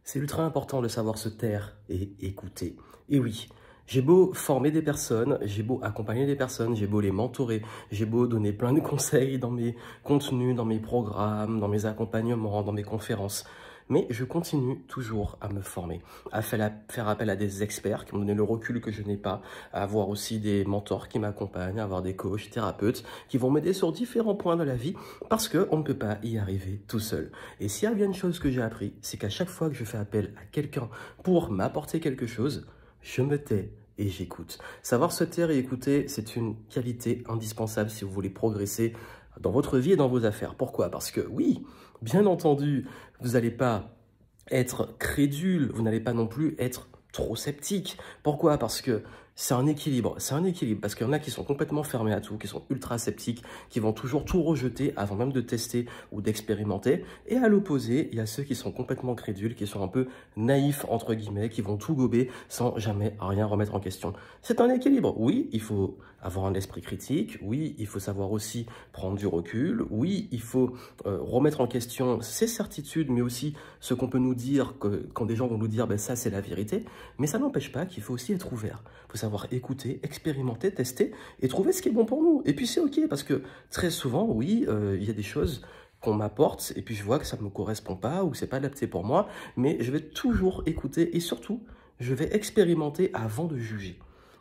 C'est ultra important de savoir se taire et écouter. Et oui, j'ai beau former des personnes, j'ai beau accompagner des personnes, j'ai beau les mentorer, j'ai beau donner plein de conseils dans mes contenus, dans mes programmes, dans mes accompagnements, dans mes conférences. Mais je continue toujours à me former, à faire appel à des experts qui m'ont donné le recul que je n'ai pas, à avoir aussi des mentors qui m'accompagnent, à avoir des coachs, thérapeutes qui vont m'aider sur différents points de la vie parce qu'on ne peut pas y arriver tout seul. Et s'il y a bien une chose que j'ai appris, c'est qu'à chaque fois que je fais appel à quelqu'un pour m'apporter quelque chose, je me tais et j'écoute. Savoir se taire et écouter, c'est une qualité indispensable si vous voulez progresser dans votre vie et dans vos affaires. Pourquoi? Parce que oui, bien entendu, vous n'allez pas être crédule, vous n'allez pas non plus être trop sceptique. Pourquoi? Parce que c'est un équilibre. C'est un équilibre parce qu'il y en a qui sont complètement fermés à tout, qui sont ultra sceptiques, qui vont toujours tout rejeter avant même de tester ou d'expérimenter. Et à l'opposé, il y a ceux qui sont complètement crédules, qui sont un peu naïfs, entre guillemets, qui vont tout gober sans jamais rien remettre en question. C'est un équilibre. Oui, il faut avoir un esprit critique. Oui, il faut savoir aussi prendre du recul. Oui, il faut remettre en question ses certitudes, mais aussi ce qu'on peut nous dire quand des gens vont nous dire ben, ça c'est la vérité. Mais ça n'empêche pas qu'il faut aussi être ouvert. Il faut savoir écouter, expérimenter, tester et trouver ce qui est bon pour nous. Et puis c'est ok parce que très souvent, oui, il y a des choses qu'on m'apporte et puis je vois que ça ne me correspond pas ou que ce n'est pas adapté pour moi, mais je vais toujours écouter et surtout, je vais expérimenter avant de juger.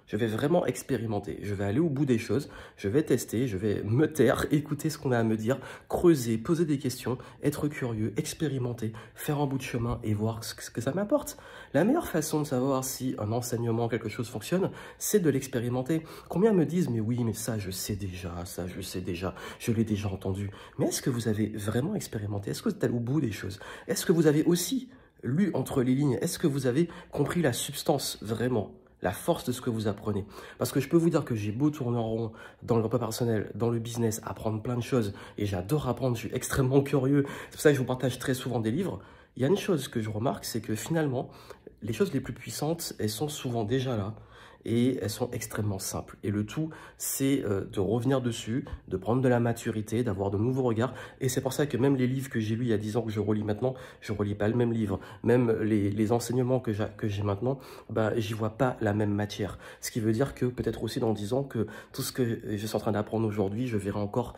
Je vais vraiment expérimenter, je vais aller au bout des choses, je vais tester, je vais me taire, écouter ce qu'on a à me dire, creuser, poser des questions, être curieux, expérimenter, faire un bout de chemin et voir ce que ça m'apporte. La meilleure façon de savoir si un enseignement, quelque chose fonctionne, c'est de l'expérimenter. Combien me disent, mais oui, mais ça je sais déjà, ça je sais déjà, je l'ai déjà entendu. Mais est-ce que vous avez vraiment expérimenté? Est-ce que vous êtes allé au bout des choses? Est-ce que vous avez aussi lu entre les lignes? Est-ce que vous avez compris la substance vraiment? La force de ce que vous apprenez. Parce que je peux vous dire que j'ai beau tourner en rond dans le développement personnel, dans le business, apprendre plein de choses, et j'adore apprendre, je suis extrêmement curieux, c'est pour ça que je vous partage très souvent des livres. Il y a une chose que je remarque, c'est que finalement, les choses les plus puissantes, elles sont souvent déjà là, et elles sont extrêmement simples. Et le tout, c'est de revenir dessus, de prendre de la maturité, d'avoir de nouveaux regards. Et c'est pour ça que même les livres que j'ai lus il y a 10 ans, que je relis maintenant, je ne relis pas le même livre. Même les enseignements que j'ai maintenant, bah, j'y vois pas la même matière. Ce qui veut dire que peut-être aussi dans 10 ans, que tout ce que je suis en train d'apprendre aujourd'hui, je verrai encore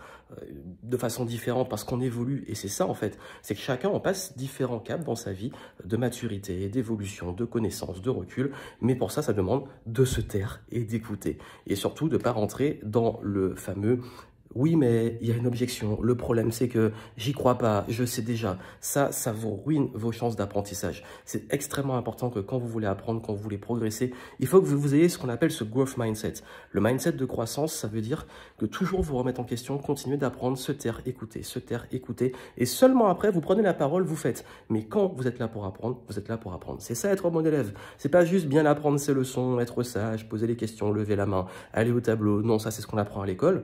de façon différente parce qu'on évolue. Et c'est ça en fait, c'est que chacun, on passe différents caps dans sa vie de maturité, d'évolution, de connaissance, de recul. Mais pour ça, ça demande de se taire et d'écouter. Et surtout de ne pas rentrer dans le fameux « oui, mais il y a une objection. Le problème, c'est que j'y crois pas, je sais déjà. » Ça vous ruine vos chances d'apprentissage. C'est extrêmement important que quand vous voulez apprendre, quand vous voulez progresser, il faut que vous ayez ce qu'on appelle ce growth mindset. Le mindset de croissance, ça veut dire que toujours vous remettre en question, continuer d'apprendre, se taire, écouter. Et seulement après, vous prenez la parole, vous faites. Mais quand vous êtes là pour apprendre, vous êtes là pour apprendre. C'est ça être un bon élève. C'est pas juste bien apprendre ses leçons, être sage, poser les questions, lever la main, aller au tableau. Non, ça c'est ce qu'on apprend à l'école.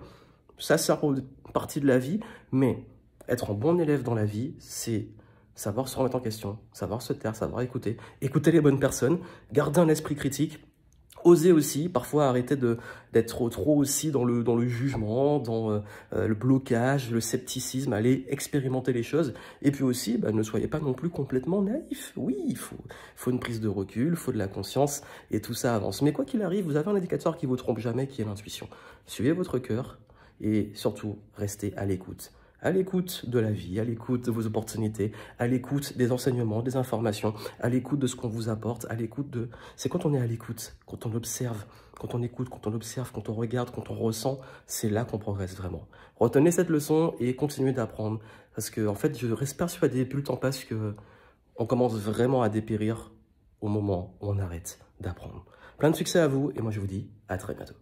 Ça sert partie de la vie, mais être un bon élève dans la vie, c'est savoir se remettre en question, savoir se taire, savoir écouter, écouter les bonnes personnes, garder un esprit critique, oser aussi, parfois arrêter d'être trop aussi dans le jugement, dans le blocage, le scepticisme, aller expérimenter les choses. Et puis aussi, bah, ne soyez pas non plus complètement naïf. Oui, il faut une prise de recul, il faut de la conscience et tout ça avance. Mais quoi qu'il arrive, vous avez un indicateur qui ne vous trompe jamais, qui est l'intuition. Suivez votre cœur. Et surtout, restez à l'écoute de la vie, à l'écoute de vos opportunités, à l'écoute des enseignements, des informations, à l'écoute de ce qu'on vous apporte, à l'écoute de... C'est quand on est à l'écoute, quand on observe, quand on écoute, quand on observe, quand on regarde, quand on ressent, c'est là qu'on progresse vraiment. Retenez cette leçon et continuez d'apprendre, parce que en fait, je reste persuadé, plus le temps passe, que on commence vraiment à dépérir au moment où on arrête d'apprendre. Plein de succès à vous, et moi je vous dis à très bientôt.